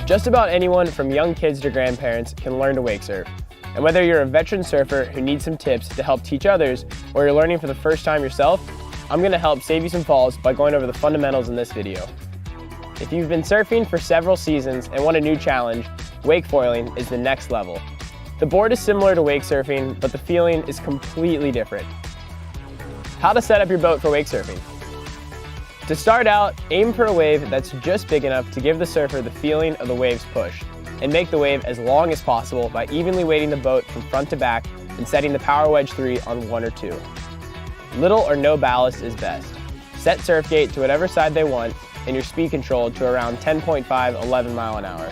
Just about anyone from young kids to grandparents can learn to wake surf. And whether you're a veteran surfer who needs some tips to help teach others, or you're learning for the first time yourself, I'm going to help save you some falls by going over the fundamentals in this video. If you've been surfing for several seasons and want a new challenge, wake foiling is the next level. The board is similar to wake surfing, but the feeling is completely different. How to set up your boat for wake surfing. To start out, aim for a wave that's just big enough to give the surfer the feeling of the wave's push, and make the wave as long as possible by evenly weighting the boat from front to back and setting the Power Wedge 3 on 1 or 2. Little or no ballast is best. Set surf gate to whatever side they want and your speed control to around 10.5–11 mile an hour.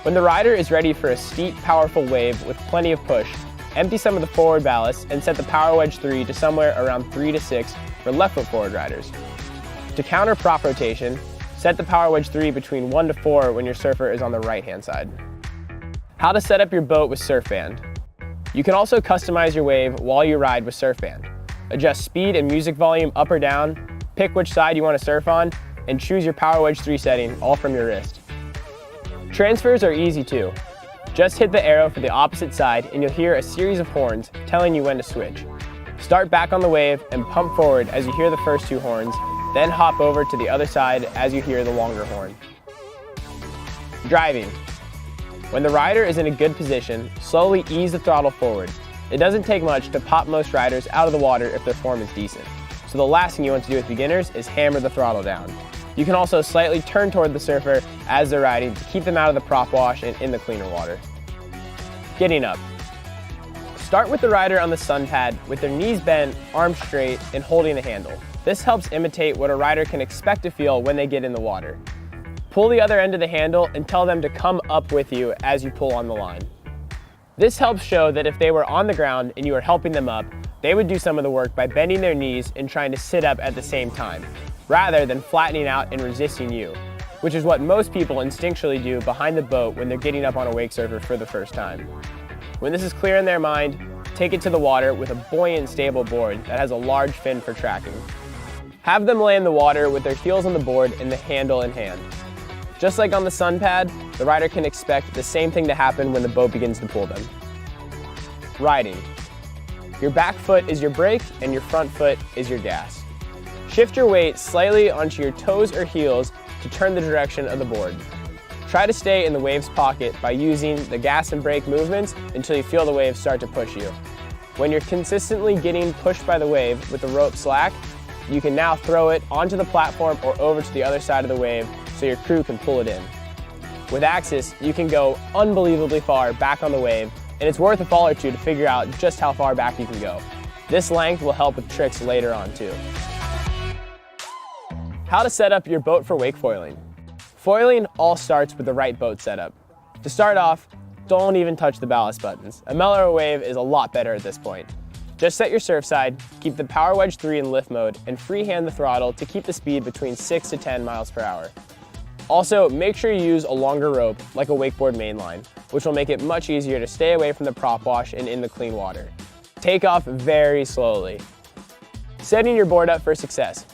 When the rider is ready for a steep, powerful wave with plenty of push, empty some of the forward ballast and set the Power Wedge 3 to somewhere around 3 to 6 for left foot forward riders. To counter prop rotation, set the Power Wedge 3 between 1 to 4 when your surfer is on the right-hand side. How to set up your boat with Surfband. You can also customize your wave while you ride with Surfband. Adjust speed and music volume up or down, pick which side you want to surf on, and choose your Power Wedge 3 setting all from your wrist. Transfers are easy too. Just hit the arrow for the opposite side and you'll hear a series of horns telling you when to switch. Start back on the wave and pump forward as you hear the first 2 horns, then hop over to the other side as you hear the longer horn. Driving. When the rider is in a good position, slowly ease the throttle forward. It doesn't take much to pop most riders out of the water if their form is decent. So the last thing you want to do with beginners is hammer the throttle down. You can also slightly turn toward the surfer as they're riding to keep them out of the prop wash and in the cleaner water. Getting up. Start with the rider on the sun pad with their knees bent, arms straight, and holding the handle. This helps imitate what a rider can expect to feel when they get in the water. Pull the other end of the handle and tell them to come up with you as you pull on the line. This helps show that if they were on the ground and you are helping them up, they would do some of the work by bending their knees and trying to sit up at the same time, rather than flattening out and resisting you, which is what most people instinctually do behind the boat when they're getting up on a wake surfer for the first time. When this is clear in their mind, take it to the water with a buoyant, stable board that has a large fin for tracking. Have them lay in the water with their heels on the board and the handle in hand. Just like on the sun pad, the rider can expect the same thing to happen when the boat begins to pull them. Riding. Your back foot is your brake and your front foot is your gas. Shift your weight slightly onto your toes or heels to turn the direction of the board. Try to stay in the wave's pocket by using the gas and brake movements until you feel the wave start to push you. When you're consistently getting pushed by the wave with the rope slack, you can now throw it onto the platform or over to the other side of the wave so your crew can pull it in. With Axis, you can go unbelievably far back on the wave, and it's worth a fall or two to figure out just how far back you can go. This length will help with tricks later on too. How to set up your boat for wake foiling. Foiling all starts with the right boat setup. To start off, don't even touch the ballast buttons. A mellower wave is a lot better at this point. Just set your surf side, keep the Power Wedge 3 in lift mode, and freehand the throttle to keep the speed between 6 to 10 miles per hour. Also, make sure you use a longer rope, like a wakeboard mainline, which will make it much easier to stay away from the prop wash and in the clean water. Take off very slowly. Setting your board up for success.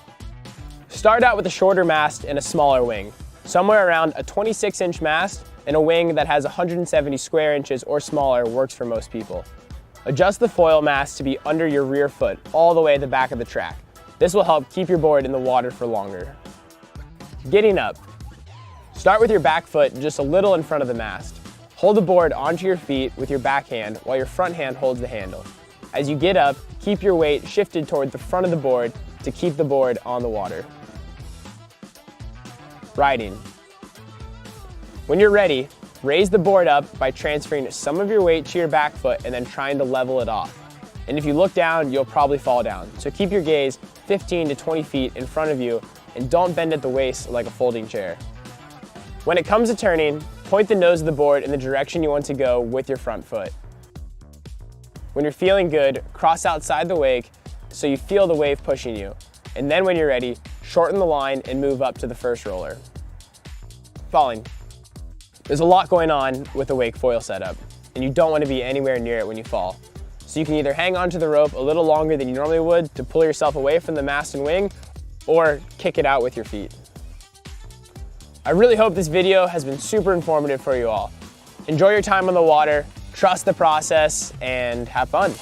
Start out with a shorter mast and a smaller wing. Somewhere around a 26-inch mast and a wing that has 170 square inches or smaller works for most people. Adjust the foil mast to be under your rear foot all the way at the back of the track. This will help keep your board in the water for longer. Getting up. Start with your back foot just a little in front of the mast. Hold the board onto your feet with your back hand while your front hand holds the handle. As you get up, keep your weight shifted toward the front of the board to keep the board on the water. Riding. When you're ready, raise the board up by transferring some of your weight to your back foot and then trying to level it off. And if you look down, you'll probably fall down. So keep your gaze 15 to 20 feet in front of you and don't bend at the waist like a folding chair. When it comes to turning, point the nose of the board in the direction you want to go with your front foot. When you're feeling good, cross outside the wake so you feel the wave pushing you. And then when you're ready, shorten the line and move up to the first roller. Falling. There's a lot going on with the wake foil setup, and you don't want to be anywhere near it when you fall. So you can either hang onto the rope a little longer than you normally would to pull yourself away from the mast and wing, or kick it out with your feet. I really hope this video has been super informative for you all. Enjoy your time on the water, trust the process, and have fun.